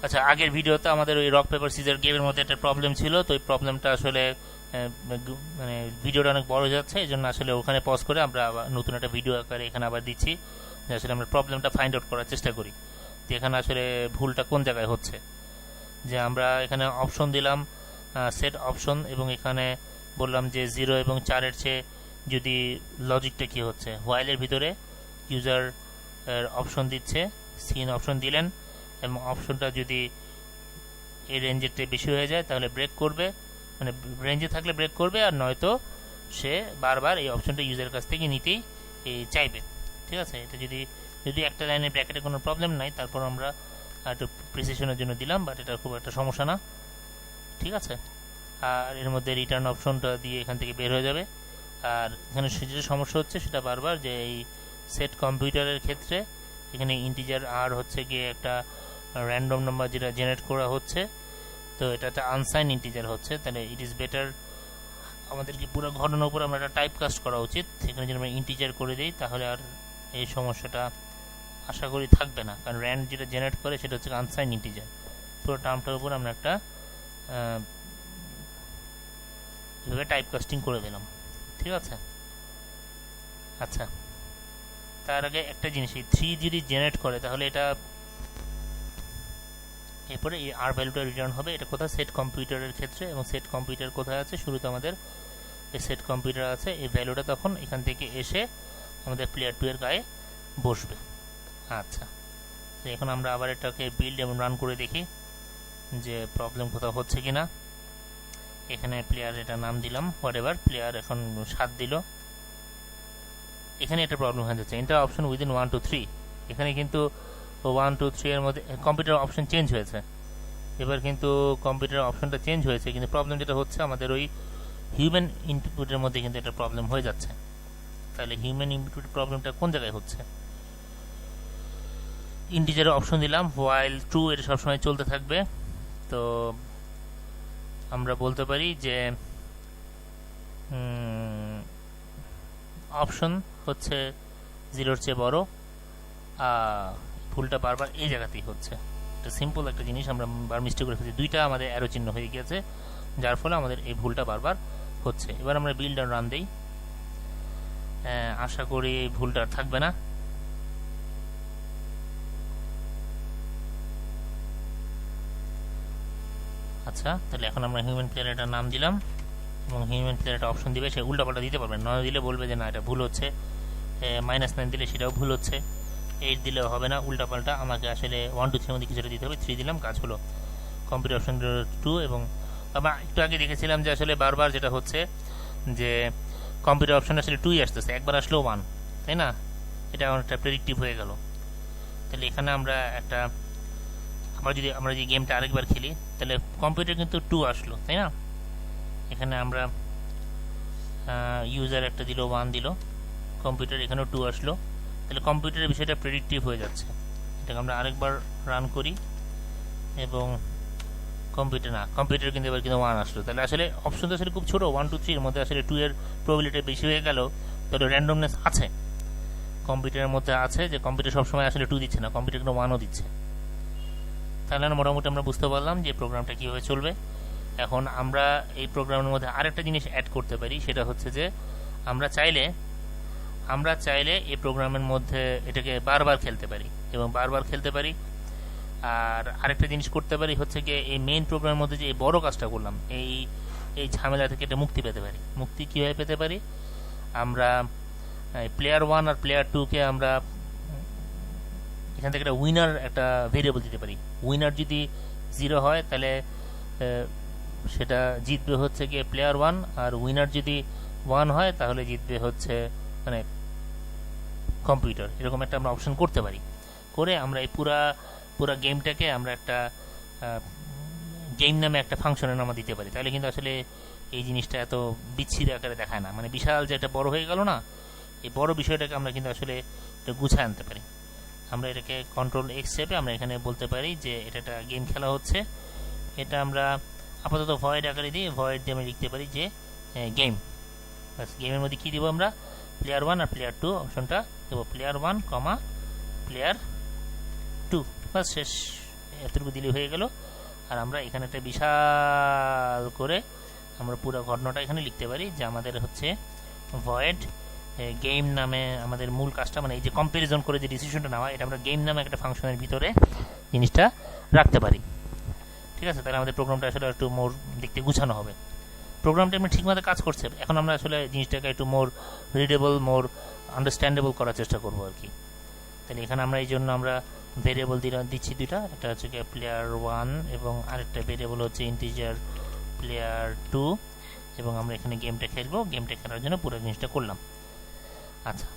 আচ্ছা, আগের ভিডিওতে আমাদের ওই রক পেপার সিজার গেমের মধ্যে একটা প্রবলেম ছিল, তো ওই প্রবলেমটা আসলে মানে ভিডিওটা অনেক বড় যাচ্ছে, এই জন্য আসলে ওখানে পজ করে আমরা আবার নতুন একটা ভিডিও আকারে এখানে আবার দিচ্ছি, যে আসলে আমরা প্রবলেমটা ফাইন্ড আউট করার চেষ্টা করি যে এখানে আসলে ভুলটা কোন জায়গায় হচ্ছে। যে আমরা এখানে অপশন দিলাম সেট অপশন, এবং এখানে বললাম যে 0 এবং 4-এর চেয়ে যদি লজিকটা কি হচ্ছে, হোয়াইলের ভিতরে ইউজার অপশন দিচ্ছে, সিন অপশন দিলেন, এবং অপশনটা যদি এই রেঞ্জের চেয়ে বেশি হয়ে যায় তাহলে ব্রেক করবে, মানে রেঞ্জে থাকলে ব্রেক করবে, আর নয়তো সে বারবার এই অপশনটা ইউজারের কাছ থেকে নিতেই চাইবে। ঠিক আছে, এটা যদি যদি একটা লাইনের ব্র্যাকেটে কোনো প্রবলেম নাই, তারপর আমরা একটু প্রিসিশনের জন্য দিলাম, বাট এটা খুব একটা সমস্যা না। ঠিক আছে, আর এর মধ্যে রিটার্ন অপশনটা দিয়ে এখান থেকে বের হয়ে যাবে। আর এখানে যেটা সমস্যা হচ্ছে সেটা বারবার যে এই সেট কম্পিউটারের ক্ষেত্রে এখানে ইন্টিজার আর হচ্ছে গিয়ে একটা র্যান্ডম নাম্বার যেটা জেনারেট করা হচ্ছে, তো এটা একটা আনসাইন ইন্টিজার হচ্ছে। তাহলে ইট ইজ বেটার আমাদেরকে পুরো ঘটনার উপর আমরা একটা টাইপ কাস্ট করা উচিত, সেখানে যদি আমরা ইন্টিজার করে দিই তাহলে আর এই সমস্যাটা আশা করি থাকবে না, কারণ র্যান্ড যেটা জেনারেট করে সেটা হচ্ছে আনসাইন ইন্টিজার। পুরো টার্মটার উপর আমরা একটা এভাবে টাইপ কাস্টিং করে দিলাম। ঠিক আছে, আচ্ছা, তার আগে একটা জিনিস, এই 3 যদি জেনারেট করে তাহলে এটা এরপরে এই আর ভ্যালুটা রিটার্ন হবে। এটা কোথায়? সেট কম্পিউটারের ক্ষেত্রে। এবং সেট কম্পিউটার কোথায় আছে? শুরুতে আমাদের এই সেট কম্পিউটার আছে। এই ভ্যালুটা তখন এখান থেকে এসে আমাদের প্লেয়ার 2 এর গায়ে বসবে। আচ্ছা, এখন আমরা আবার এটাকে বিল্ড এবং রান করে দেখি যে প্রবলেম কোথাও হচ্ছে কিনা। এখানে প্লেয়ার এটা নাম দিলাম হোয়াট এভার, প্লেয়ার এখন 7 দিল। এখানে একটা প্রবলেম হয়ে যাচ্ছে, এন্টার অপশন উইদিন 1 2 3। এখানে কিন্তু 1 2 3 এর মধ্যে কম্পিউটার অপশন চেঞ্জ হয়েছে। এবার কিন্তু কম্পিউটার অপশনটা চেঞ্জ হয়েছে, কিন্তু প্রবলেম যেটা হচ্ছে আমাদের ওই হিউম্যান ইনপুটের মধ্যে কিন্তু একটা প্রবলেম হয়ে যাচ্ছে। তাহলে হিউম্যান ইনপুট প্রবলেমটা কোন জায়গায় হচ্ছে? ইন্টিজারের অপশন দিলাম হোয়াইল ট্রু, এটা সবসময় চলতে থাকবে। তো আমরা বলতে পারি যে অপশন হচ্ছে 0-র চেয়ে বড়, ভুলটা বারবার এই জায়গাতেই হচ্ছে। এটা সিম্পল একটা জিনিস, আমরা বার মিস্টেক করে ফেলছি, দুইটা আমাদের অ্যারো চিহ্ন হয়ে গেছে, যার ফলে আমাদের এই ভুলটা বারবার হচ্ছে। এবার আমরা বিল্ড আর রান দেই, আশা করি এই ভুলটা আর থাকবে না। আচ্ছা, তাহলে এখন আমরা হিউম্যান প্লেয়ার এটা নাম দিলাম, এবং হিউম্যান প্লেয়ার একটা অপশন দিবে, সে উল্টাপাল্টা দিতে পারবে না, দিলে বলবে যে না এটা ভুল হচ্ছে। -9 দিলে সেটাও ভুল হচ্ছে, 8 দিলেও হবে না, উল্টাপাল্টা আমাকে আসলে 1 2 3 এর মধ্যে কিছুটা দিতে হবে। 3 দিলাম, কাজ হলো। কম্পিউটার অপশন 2, এবং আমরা একটু আগে দেখেছিলাম যে আসলে বারবার যেটা হচ্ছে যে কম্পিউটার অপশন আসলে 2ই আসতেছে, একবার আসলেও 1, তাই না? এটা অনেকটা প্রেডিক্টিভ হয়ে গেল। তাহলে এখানে আমরা একটা আমরা যে গেমটা আরেকবার খেলি, তাহলে কম্পিউটার কিন্তু 2 আসলো, তাই না? এখানে আমরা ইউজার একটা দিল, 1 দিল, কম্পিউটার এখানেও 2 আসলো। তাহলে কম্পিউটারের বিষয়টা প্রেডিক্টিভ হয়ে যাচ্ছে। এটাকে আমরা আরেকবার রান করি, এবং কম্পিউটার কিন্তু এবার কিন্তু 1 আসলো। তাহলে আসলে অপশন তো আসলে খুব ছোট, 1 2 3 এর মধ্যে আসলে 2 এর প্রবাবিলিটি বেশি হয়ে গেল। তাহলে র্যান্ডমনেস আছে কম্পিউটারের মধ্যে, আছে যে কম্পিউটার সবসময় আসলে 2 দিচ্ছে না, কম্পিউটার কিন্তু 1ও দিচ্ছে। তাহলে মোটামুটি আমরা বুঝতে পারলাম যে প্রোগ্রামটা কীভাবে চলবে। এখন আমরা এই প্রোগ্রামের মধ্যে আরেকটা জিনিস অ্যাড করতে পারি, সেটা হচ্ছে যে আমরা চাইলে এই প্রোগ্রামের মধ্যে এটাকে বারবার খেলতে পারি, এবং বারবার খেলতে পারি। আর আরেকটা জিনিস করতে পারি হচ্ছে গিয়ে এই মেইন প্রোগ্রামের মধ্যে যে এই বড় কাজটা করলাম, এই ঝামেলা থেকে এটা মুক্তি পেতে পারি। মুক্তি কীভাবে পেতে পারি? আমরা প্লেয়ার 1 আর প্লেয়ার 2-কে আমরা এখান থেকে একটা উইনার একটা ভেরিয়েবল দিতে পারি। উইনার যদি 0 হয় তাহলে সেটা জিতবে হচ্ছে গিয়ে প্লেয়ার 1, আর উইনার যদি 1 হয় তাহলে জিতবে হচ্ছে মানে কম্পিউটার। এরকম একটা আমরা অপশন করতে পারি, করে আমরা এই পুরা গেমটাকে আমরা একটা গেম নামে একটা ফাংশনের নাম দিতে পারি। তাহলে কিন্তু আসলে এই জিনিসটা এত বিচ্ছিরি আকারে দেখায় না, মানে বিশাল যে একটা বড় হয়ে গেল না, এই বড় বিষয়টাকে আমরা কিন্তু আসলে গুছায় আনতে পারি। আমরা এটাকে Ctrl+X চেপে আমরা এখানে বলতে পারি যে এটা একটা গেম খেলা হচ্ছে। এটা আমরা আপাতত ভয়েড আকারে দিই, ভয়েড দিয়ে আমরা লিখতে পারি যে গেম। বাস, গেমের মধ্যে কী দিব আমরা? প্লেয়ার 1 আর প্লেয়ার 2 অপশনটা দেবো, প্লেয়ার 1, প্লেয়ার 2, বাস শেষ। এতটুকু দিলে হয়ে গেল। আর আমরা এখানে একটা বিশাল করে আমরা পুরো ঘটনাটা এখানে লিখতে পারি যে আমাদের হচ্ছে ভয়েড গেম নামে আমাদের মূল কাজটা, মানে এই যে কম্প্যারিজন করে যে ডিসিশনটা নেওয়া, এটা আমরা গেম নামে একটা ফাংশনের ভিতরে জিনিসটা রাখতে পারি। ঠিক আছে, তাহলে আমাদের প্রোগ্রামটা আসলে একটু মোর দেখতে গুছানো হবে। প্রোগ্রামটা এমনি ঠিকমতো কাজ করছে, এখন আমরা আসলে জিনিসটাকে একটু মোর রিডেবল, মোর আন্ডারস্ট্যান্ডেবল করার চেষ্টা করবো আর কি। তাহলে এখানে আমরা এই জন্য আমরা ভেরিয়েবল দিচ্ছি দুইটা, একটা হচ্ছে গিয়ে প্লেয়ার 1 এবং আরেকটা ভেরিয়েবল হচ্ছে ইন্টিজার প্লেয়ার 2, এবং আমরা এখানে গেমটা খেলবো। গেমটা খেলার জন্য পুরো জিনিসটা করলাম। আচ্ছা,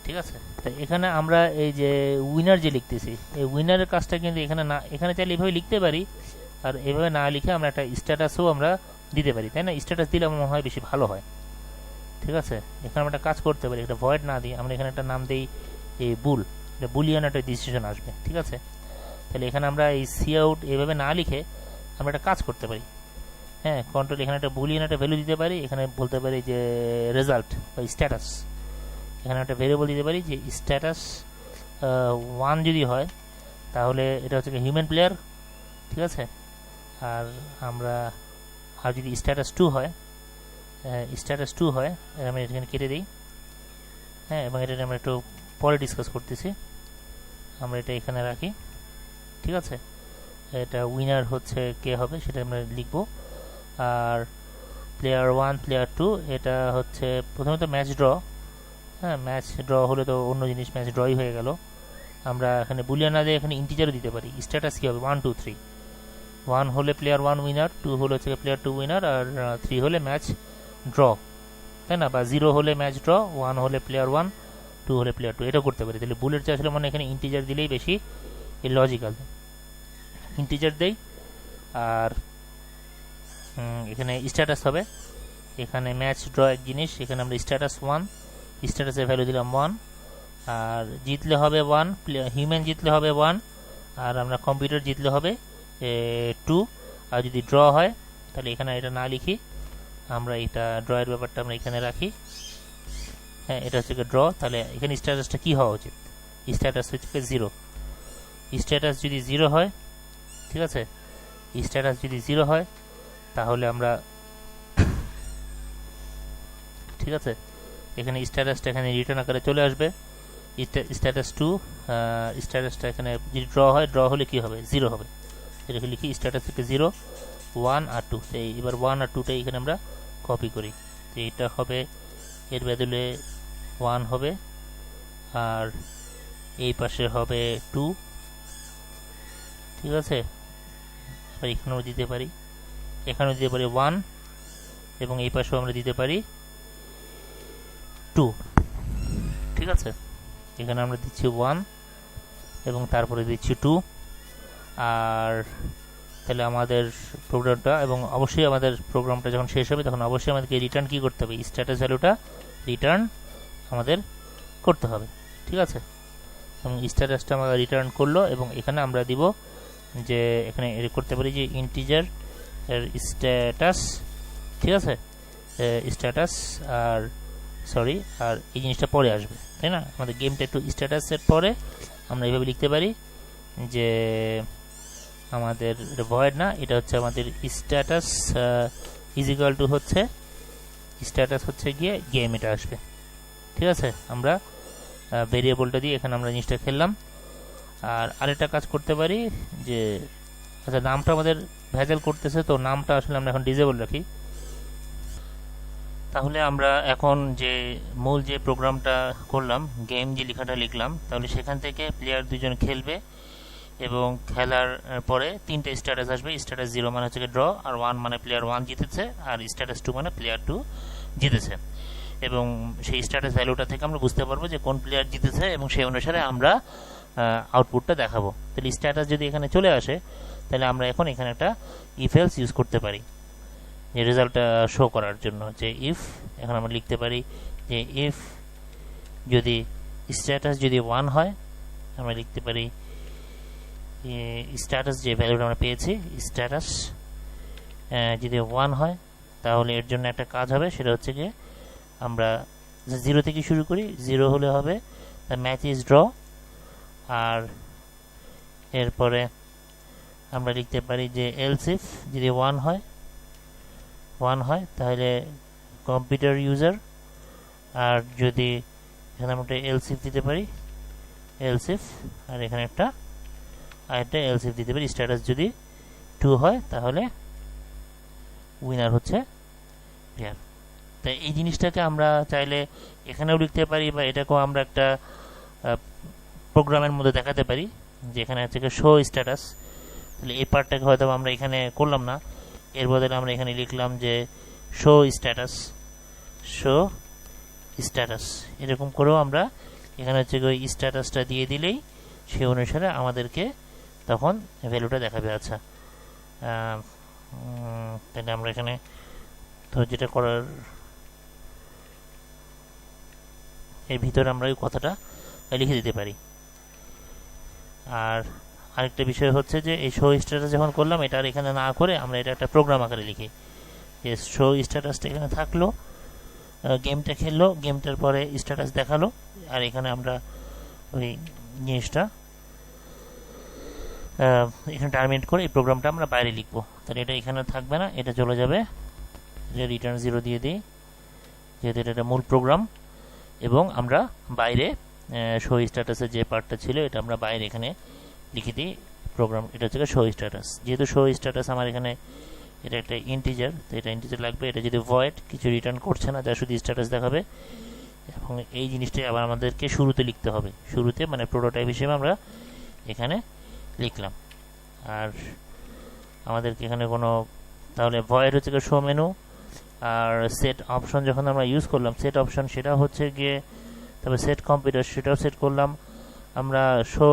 ঠিক আছে। তো এখানে আমরা এই যে উইনার যে লিখতেছি, এই উইনারের কাজটা কিন্তু এখানে না, এখানে চাইলে এইভাবে লিখতে পারি, আর এভাবে না লিখে আমরা একটা স্ট্যাটাসও আমরা দিতে পারি, তাই না? স্ট্যাটাস দিলে আমার মনে হয় বেশি ভালো হয়। ঠিক আছে, এখানে আমরা একটা কাজ করতে পারি, একটা ভয়েড না দিই, আমরা এখানে একটা নাম দিই এই বুলিয়ান একটা ডিসিশন আসবে। ঠিক আছে, তাহলে এখানে আমরা এই সি আউট এভাবে না লিখে আমরা একটা কাজ করতে পারি। হ্যাঁ, কন্ট্রোল এখানে একটা বুলিয়ান একটা ভ্যালু দিতে পারি, এখানে বলতে পারি যে রেজাল্ট বা স্ট্যাটাস। এখানে একটা ভেরিয়েবল দিতে পারি যে স্ট্যাটাস 1 যদি হয় তাহলে এটা হচ্ছে হিউম্যান প্লেয়ার। ঠিক আছে, আর আমরা যদি স্ট্যাটাস 2 হয়, আমি এখানে কেটে দিই। হ্যাঁ, এবং এটা আমরা একটু পরে ডিসকাস করতেছি, আমরা এটা এখানে রাখি। ঠিক আছে, এটা উইনার হচ্ছে কে হবে সেটা আমরা লিখব। আর প্লেয়ার 1 প্লেয়ার 2 এটা হচ্ছে প্রথমত ম্যাচ ড্র। হ্যাঁ, ম্যাচ ড্র হলে তো অন্য জিনিস, ম্যাচ ড্রই হয়ে গেল। আমরা এখানে বুলিয়ান না দিয়ে এখানে ইন্টিজারও দিতে পারি। স্ট্যাটাস কী হবে 1 2 3, 1 হলে প্লেয়ার 1 উইনার, 2 হলে হচ্ছে প্লেয়ার 2 উইনার, আর 3 হলে ম্যাচ ড্র, তাই না? বা 0 হলে ম্যাচ ড্র, 1 হলে প্লেয়ার 1, 2 হলে প্লেয়ার 2, এটা করতে পারি। তাহলে বুলেট আসলে মানে এখানে ইন্টিজার দিলেই বেশি লজিক্যাল, ইন্টিজার দেই। আর এখানে স্ট্যাটাস হবে, এখানে ম্যাচ ড্র এক জিনিস, এখানে আমরা স্ট্যাটাস 1, স্ট্যাটাসের ভ্যালু দিলাম 1, আর জিতলে হবে 1, হিউম্যান জিতলে হবে 1, আর আমরা কম্পিউটার জিতলে হবে 2। আর যদি ড্র হয় তাহলে এখানে এটা না লিখি, আমরা এটা ড্রয়ের ব্যাপারটা আমরা এখানে রাখি। হ্যাঁ, এটা হচ্ছে ড্র। তাহলে এখানে স্ট্যাটাসটা কি হওয়া উচিত? স্ট্যাটাস হচ্ছে 0। স্ট্যাটাস যদি 0 হয়, ঠিক আছে, স্ট্যাটাস যদি 0 হয় তাহলে আমরা ঠিক আছে, এখানে স্ট্যাটাসটা এখানে রিটার্ন আকারে চলে আসবে। স্ট্যাটাস 2, স্ট্যাটাসটা এখানে যদি ড্র হয়, ড্র হলে কি হবে? 0 হবে। এটাকে লিখি স্ট্যাটাস থেকে 0, 1 আর 2। এবার 1 আর 2টা এখানে আমরা কপি করি। তো এটা হবে, এর বদলে 1 হবে, আর এই পাশে হবে 2। ঠিক আছে, আবার এখানেও দিতে পারি, এখানেও দিতে পারি 1, এবং এই পাশেও আমরা দিতে পারি 2। ঠিক আছে, এখানে আমরা দিচ্ছি 1 এবং তারপরে দিচ্ছি 2। আর তাহলে আমাদের প্রোগ্রামটা, এবং অবশ্যই আমাদের প্রোগ্রামটা যখন শেষ হবে তখন অবশ্যই আমাদেরকে রিটার্ন কি করতে হবে? স্ট্যাটাস ভ্যালুটা রিটার্ন আমাদের করতে হবে। ঠিক আছে, এবং স্ট্যাটাসটা আমরা রিটার্ন করলো, এবং এখানে আমরা দিব যে এখানে করতে পারি যে ইন্টিজার এর স্ট্যাটাস। ঠিক আছে, স্ট্যাটাস, আর সরি, আর এই জিনিসটা পরে আসবে, তাই না? আমাদের গেমটা একটু স্ট্যাটাসের পরে আমরা এইভাবে লিখতে পারি যে আমাদের ভয়েড না, এটা হচ্ছে আমাদের স্ট্যাটাস ইজ ইকুয়াল টু হচ্ছে স্ট্যাটাস হচ্ছে গিয়ে গেম, এটা আসবে। ঠিক আছে, আমরা ভেরিয়েবলটা দিয়ে এখানে আমরা জিনিসটা খেললাম। আর আরেকটা কাজ করতে পারি যে, আচ্ছা, নামটা আমাদের ভেজাল করতেছে, তো নামটা আসলে আমরা এখন ডিজেবল রাখি। তাহলে আমরা এখন যে মূল যে প্রোগ্রামটা করলাম, গেম যে লেখাটা লিখলাম, তাহলে সেখান থেকে প্লেয়ার 2 জন খেলবে, এবং খেলার পরে 3টে স্ট্যাটাস আসবে। স্ট্যাটাস 0 মানে হচ্ছে ড্র, আর 1 মানে প্লেয়ার 1 জিতেছে, আর স্ট্যাটাস 2 মানে প্লেয়ার 2 জিতেছে। এবং সেই স্ট্যাটাস ভ্যালুটা থেকে আমরা বুঝতে পারবো যে কোন প্লেয়ার জিতেছে, এবং সেই অনুসারে আমরা আউটপুটটা দেখাবো। তাহলে স্ট্যাটাস যদি এখানে চলে আসে তাহলে আমরা এখন এখানে একটা ইফ এলস ইউজ করতে পারি যে রেজাল্টটা শো করার জন্য, যে ইফ, এখন আমরা লিখতে পারি যে ইফ যদি স্ট্যাটাস যদি 1 হয়, আমরা লিখতে পারি স্ট্যাটাস যে ভ্যালুটা আমরা পেয়েছি, স্ট্যাটাস যদি 1 হয় তাহলে এর জন্য একটা কাজ হবে, সেটা হচ্ছে যে আমরা 0 থেকে শুরু করি। 0 হলে হবে দ্য ম্যাচ ইজ ড্র, আর এরপরে আমরা লিখতে পারি যে এলস ইফ যদি 1 হয় তাহলে কম্পিউটার ইউজার, আর যদি এখানে আমরা এলস ইফ দিতে পারি এলস ইফ, আর এখানে আরেকটা এলস ইফ দিতে পারি স্ট্যাটাস যদি 2 হয় তাহলে উইনার হচ্ছে প্লেয়ার। তাই এই জিনিসটাকে আমরা চাইলে এখানেও লিখতে পারি বা এটাকেও আমরা একটা প্রোগ্রামের মধ্যে দেখাতে পারি, যেখানে হচ্ছে শো স্ট্যাটাস। তাহলে এই পার্টটাকে হয়তো আমরা এখানে করলাম না, এর বদলে আমরা এখানে লিখলাম যে শো স্ট্যাটাস, এরকম করেও আমরা এখানে হচ্ছে ওই স্ট্যাটাসটা দিয়ে দিলেই সেই অনুসারে আমাদেরকে তখন ভ্যালুটা দেখাবে। আচ্ছা, তাহলে আমরা এখানে তো যেটা করার এর ভিতরে আমরা ওই কথাটা লিখে দিতে পারি। আর আরেকটা বিষয় হচ্ছে যে এই শো স্ট্যাটাস যখন করলাম, এটা আর এখানে না করে আমরা এটা একটা প্রোগ্রাম আকারে লিখি, যে শো স্ট্যাটাসটা এখানে থাকলো, গেমটা খেললো, গেমটার পরে স্ট্যাটাস দেখালো, আর এখানে আমরা ওই জিনিসটা এখানে টার্মিনেট করে এই প্রোগ্রামটা আমরা বাইরে লিখবো। তাহলে এটা এখানে থাকবে না, এটা চলে যাবে, রিটার্ন 0 দিয়ে দিই, যেহেতু এটা মূল প্রোগ্রাম। এবং আমরা বাইরে শো স্ট্যাটাসের যে পার্টটা ছিল এটা আমরা বাইরে এখানে লিখে দিই প্রোগ্রাম, এটা হচ্ছে শো স্ট্যাটাস। যেহেতু শো স্ট্যাটাস আমার এখানে এটা একটা ইন্টিজার, তো এটা ইন্টিজার লাগবে। এটা যদি ভয়েড, কিছু রিটার্ন করছে না, যা শুধু স্ট্যাটাস দেখাবে। এবং এই জিনিসটাই আবার আমাদেরকে শুরুতে লিখতে হবে, শুরুতে মানে প্রোটোটাইপ হিসেবে আমরা এখানে লিখলাম। আর আমাদেরকে এখানে কোনো, তাহলে ভয়েড হচ্ছে শো মেনু, আর সেট অপশন যখন আমরা ইউজ করলাম, সেট অপশন সেটা হচ্ছে গিয়ে, তবে সেট কম্পিউটার সেটাও সেট করলাম আমরা। শো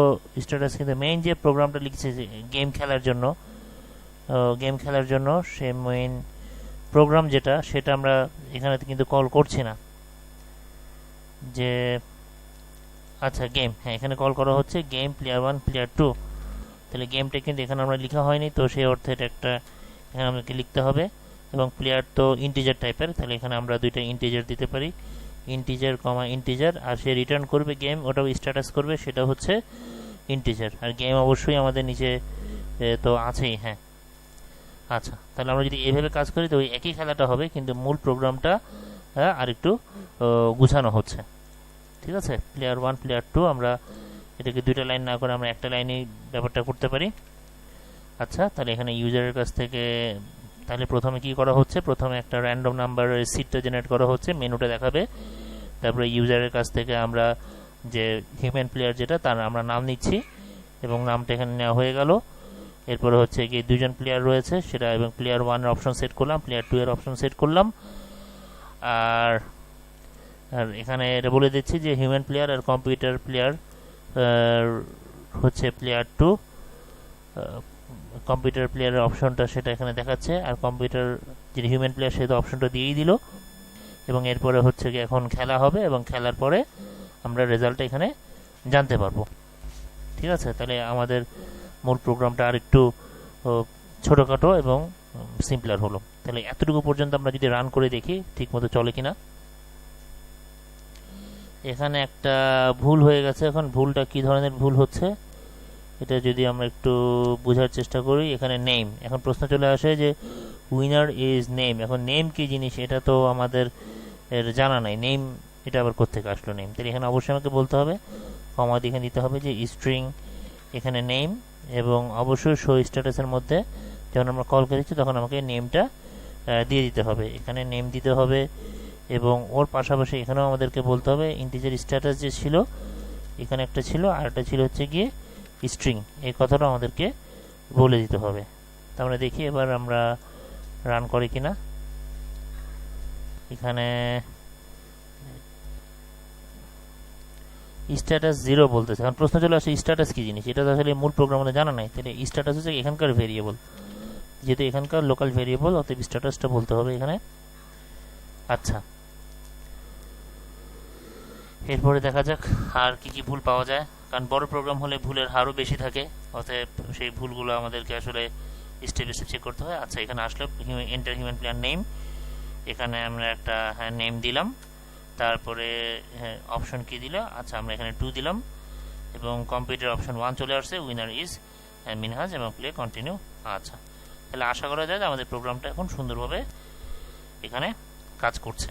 স্ট্যাটাস কিন্তু মেইন যে প্রোগ্রামটা লিখছে গেম খেলার জন্য সে মেইন প্রোগ্রাম যেটা, সেটা আমরা এখানে কিন্তু কল করছি না। যে আচ্ছা গেম, হ্যাঁ এখানে কল করা হচ্ছে গেম প্লেয়ার 1 প্লেয়ার 2, তাহলে গেমটা কিন্তু এখানে আমরা লেখা হয়নি, তো সেই অর্থে এটা একটা এখানে আমাদেরকে লিখতে হবে। এবং প্লেয়ার তো ইন্টিজার টাইপের, তাহলে এখানে আমরা দুইটা ইন্টিজার দিতে পারি, ইন্টিজার, আর সে রিটার্ন করবে গেম, ওটাও স্ট্যাটাস করবে, সেটা হচ্ছে ইন্টিজার। আর গেম অবশ্যই আমাদের নিচে তো আছেই। হ্যাঁ, আচ্ছা, তাহলে আমরা যদি এভাবে কাজ করি তো ওই একই খেলাটা হবে, কিন্তু মূল প্রোগ্রামটা আরেকটু গুছানো হচ্ছে। ঠিক আছে, প্লেয়ার 1 প্লেয়ার 2 আমরা এটাকে দুইটা লাইন না করে আমরা একটা লাইনেই ব্যাপারটা করতে পারি। আচ্ছা, তাহলে এখানে ইউজারের কাছ থেকে তাহলে প্রথমে কি করা হচ্ছে, প্রথমে একটা র্যান্ডম নাম্বারের সিটটা জেনারেট করা হচ্ছে, মেনুটা দেখাবে। তারপরে ইউজারের কাছ থেকে আমরা যে হিউম্যান প্লেয়ার যেটা, তার আমরা নাম নিচ্ছি এবং নামটা এখানে নেওয়া হয়ে গেল। এরপরে হচ্ছে কি দুজন প্লেয়ার রয়েছে সেটা, এবং প্লেয়ার 1 এর অপশন সেট করলাম, প্লেয়ার 2 এর অপশন সেট করলাম। আর এখানে এটা বলে দিচ্ছি যে হিউম্যান প্লেয়ার আর কম্পিউটার প্লেয়ার হচ্ছে প্লেয়ার 2, কম্পিউটার প্লেয়ারের অপশনটা সেটা এখানে দেখাচ্ছে, আর কম্পিউটার যে হিউম্যান প্লেয়ার সে তো অপশনটা দিয়েই দিল। এবং এরপরে হচ্ছে কি এখন খেলা হবে, এবং খেলার পরে আমরা রেজাল্টটা এখানে জানতে পারবো। ঠিক আছে, তাহলে আমাদের মূল প্রোগ্রামটা আর একটু ছোটোখাটো এবং সিম্পলার হলো। তাহলে এতটুকু পর্যন্ত আমরা যদি রান করে দেখি ঠিক মতো চলে কিনা। এখানে একটা ভুল হয়ে গেছে, এখন ভুলটা কি ধরনের ভুল হচ্ছে এটা যদি আমরা একটু বোঝার চেষ্টা করি। এখানে নেম, এখন প্রশ্ন চলে আসে যে উইনার ইজ নেম, এখন নেম কি জিনিস এটা তো আমাদের জানা নাই, নেম এটা আবার কোত্থেকে আসলো নেম। তাহলে এখানে অবশ্যই আমাকে বলতে হবে, কমা দিয়ে দিতে হবে যে স্ট্রিং এখানে নেম, এবং অবশ্যই শো স্ট্যাটাসের মধ্যে যখন আমরা কল করেছি তখন আমাকে নেমটা দিয়ে দিতে হবে, এখানে নেম দিতে হবে। এবং ওর পাশাপাশি এখানেও আমাদেরকে বলতে হবে ইন্টিজার স্ট্যাটাস যে ছিল এখানে একটা ছিল, আর একটা ছিল হচ্ছে গিয়ে স্ট্রিং, এই কথাটা আমাদেরকে বলে দিতে হবে। তো আমরা দেখি এবার আমরা রান করি কিনা। এখানে স্ট্যাটাস 0 বলতেছে, এখন প্রশ্ন চলে আসে স্ট্যাটাস কি জিনিস, এটা তো আসলে মূল প্রোগ্রামে জানা নাই। তাহলে স্ট্যাটাস হচ্ছে এখানকার ভেরিয়েবল, যেহেতু এখানকার লোকাল ভেরিয়েবল অতএব স্ট্যাটাসটা বলতে হবে এখানে। আচ্ছা, এরপরে দেখা যাক আর কি কি ভুল পাওয়া যায়, কারণ বড় প্রোগ্রাম হলে ভুলের হারও বেশি থাকে, অতএব সেই ভুলগুলো আমাদেরকে আসলে স্টেপ স্টেপ চেক করতে হয়। আচ্ছা, এখানে আসলে এন্টার হিউম্যান প্লেয়ার নেম, এখানে আমরা একটা নেম দিলাম, তারপরে অপশন কি দিল, আচ্ছা আমরা এখানে 2 দিলাম, এবং কম্পিউটার অপশন 1 চলে আসছে, উইনার ইজ মিনহাজ এবং প্লে কন্টিনিউ। আচ্ছা, তাহলে আশা করা যায় যে আমাদের প্রোগ্রামটা এখন সুন্দরভাবে এখানে কাজ করছে।